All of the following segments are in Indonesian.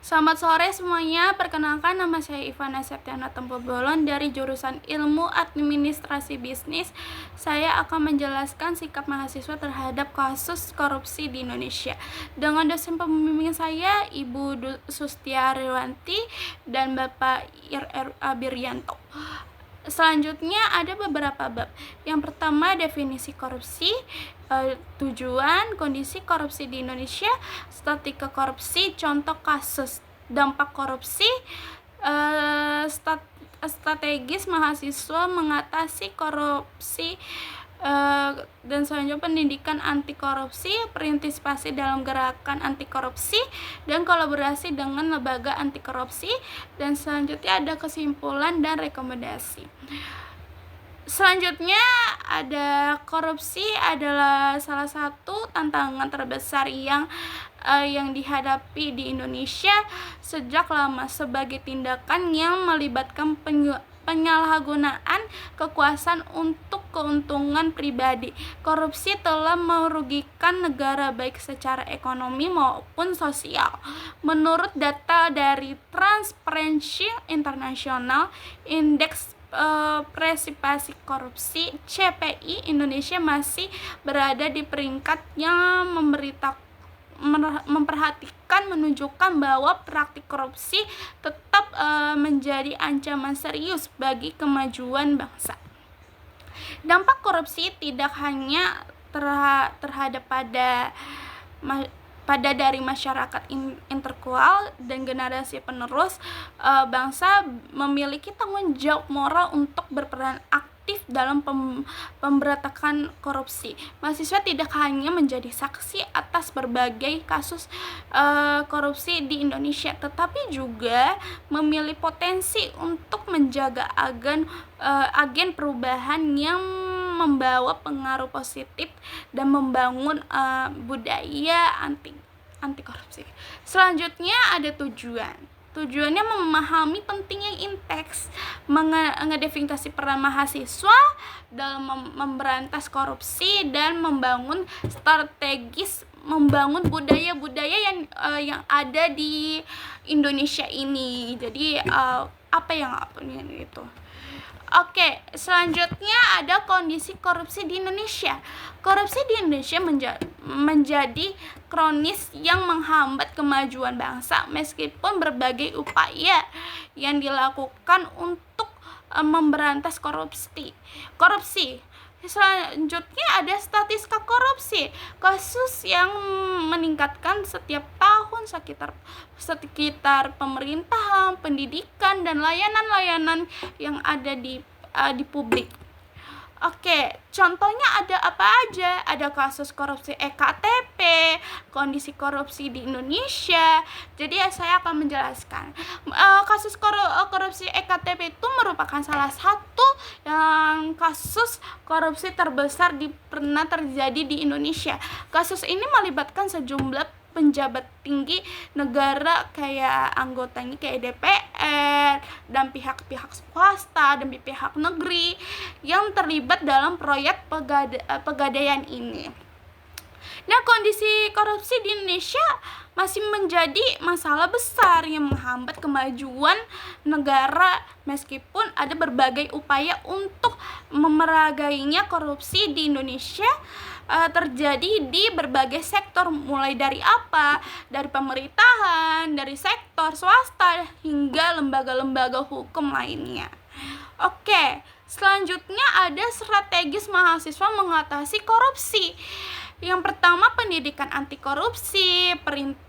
Selamat sore semuanya, perkenalkan nama saya Ivana Septiana Tempo Bolon dari jurusan Ilmu Administrasi Bisnis. Saya akan menjelaskan sikap mahasiswa terhadap kasus korupsi di Indonesia dengan dosen pembimbing saya, Ibu Sustia Riwanti dan Bapak Ir Abiryanto. Selanjutnya ada beberapa bab. Yang pertama, definisi korupsi, tujuan, kondisi korupsi di Indonesia, statistika korupsi, contoh kasus, dampak korupsi, strategis mahasiswa mengatasi korupsi, dan selanjutnya pendidikan anti korupsi, partisipasi dalam gerakan anti korupsi, dan kolaborasi dengan lembaga anti korupsi, dan selanjutnya ada kesimpulan dan rekomendasi. Selanjutnya ada korupsi adalah salah satu tantangan terbesar yang dihadapi di Indonesia sejak lama sebagai tindakan yang melibatkan penyalahgunaan kekuasaan untuk keuntungan pribadi. Korupsi telah merugikan negara baik secara ekonomi maupun sosial. Menurut data dari Transparency International, Indeks Persepsi Korupsi (CPI), Indonesia masih berada di peringkat yang memperhatikan, menunjukkan bahwa praktik korupsi tetap menjadi ancaman serius bagi kemajuan bangsa. Dampak korupsi tidak hanya terhadap pada dari masyarakat intelektual dan generasi penerus, bangsa memiliki tanggung jawab moral untuk berperan aktif dalam pemberantasan korupsi. Mahasiswa tidak hanya menjadi saksi atas berbagai kasus korupsi di Indonesia, tetapi juga memiliki potensi untuk menjaga agen perubahan yang membawa pengaruh positif dan membangun budaya anti korupsi. Selanjutnya ada tujuan. Tujuannya memahami pentingnya indeks, mengedefinisi peran mahasiswa dalam memberantas korupsi dan membangun strategis, membangun budaya-budaya yang ada di Indonesia ini. Jadi apa itu? Oke, selanjutnya ada kondisi korupsi di Indonesia. Korupsi di Indonesia menjadi kronis yang menghambat kemajuan bangsa meskipun berbagai upaya yang dilakukan untuk memberantas korupsi. Selanjutnya ada statistika korupsi, kasus yang meningkatkan setiap tahun sekitar pemerintahan, pendidikan, dan layanan-layanan yang ada di publik. Oke, contohnya ada apa aja? Ada kasus korupsi EKTP, kondisi korupsi di Indonesia. Jadi saya akan menjelaskan. Kasus korupsi EKTP itu merupakan salah satu yang kasus korupsi terbesar pernah terjadi di Indonesia. Kasus ini melibatkan sejumlah penjabat tinggi negara kayak anggotanya kayak DPR dan pihak-pihak swasta dan pihak negeri yang terlibat dalam proyek pegadaian ini. Nah, kondisi korupsi di Indonesia masih menjadi masalah besar yang menghambat kemajuan negara meskipun ada berbagai upaya untuk memeragainya. Korupsi di Indonesia terjadi di berbagai sektor, mulai dari pemerintahan, dari sektor swasta hingga lembaga-lembaga hukum lainnya. Oke, selanjutnya ada strategis mahasiswa mengatasi korupsi. Yang pertama, pendidikan anti korupsi,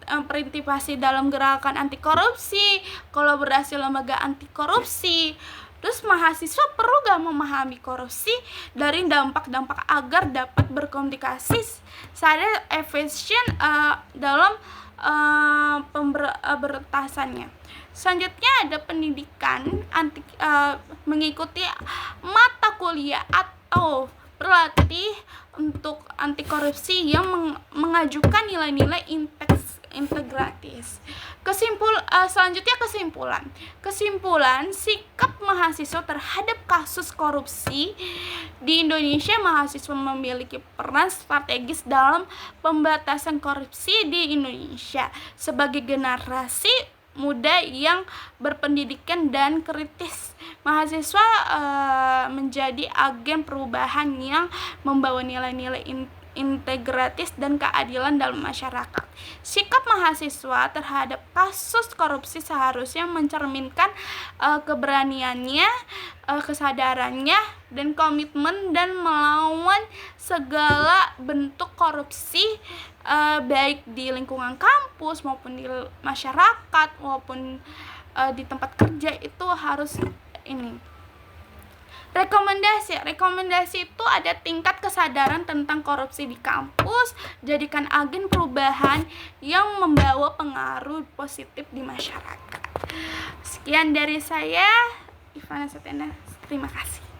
partisipasi dalam gerakan anti korupsi, kolaborasi lembaga anti korupsi. Terus mahasiswa perlu gak memahami korupsi dari dampak-dampak agar dapat berkomunikasi secara efisien dalam pemberantasannya. Selanjutnya ada pendidikan mengikuti mata kuliah atau berlatih untuk anti korupsi yang mengajukan nilai-nilai integratis. Selanjutnya kesimpulan sikap mahasiswa terhadap kasus korupsi di Indonesia. Mahasiswa memiliki peran strategis dalam pembatasan korupsi di Indonesia sebagai generasi muda yang berpendidikan dan kritis. Mahasiswa menjadi agen perubahan yang membawa nilai-nilai integratis dan keadilan dalam masyarakat. Sikap mahasiswa terhadap kasus korupsi seharusnya mencerminkan keberaniannya, kesadarannya, dan komitmen dan melawan segala bentuk korupsi, baik di lingkungan kampus maupun di masyarakat maupun di tempat kerja. Itu harus ini. Rekomendasi itu ada tingkat kesadaran tentang korupsi di kampus, jadikan agen perubahan yang membawa pengaruh positif di masyarakat. Sekian dari saya, Ivana Setenda. Terima kasih.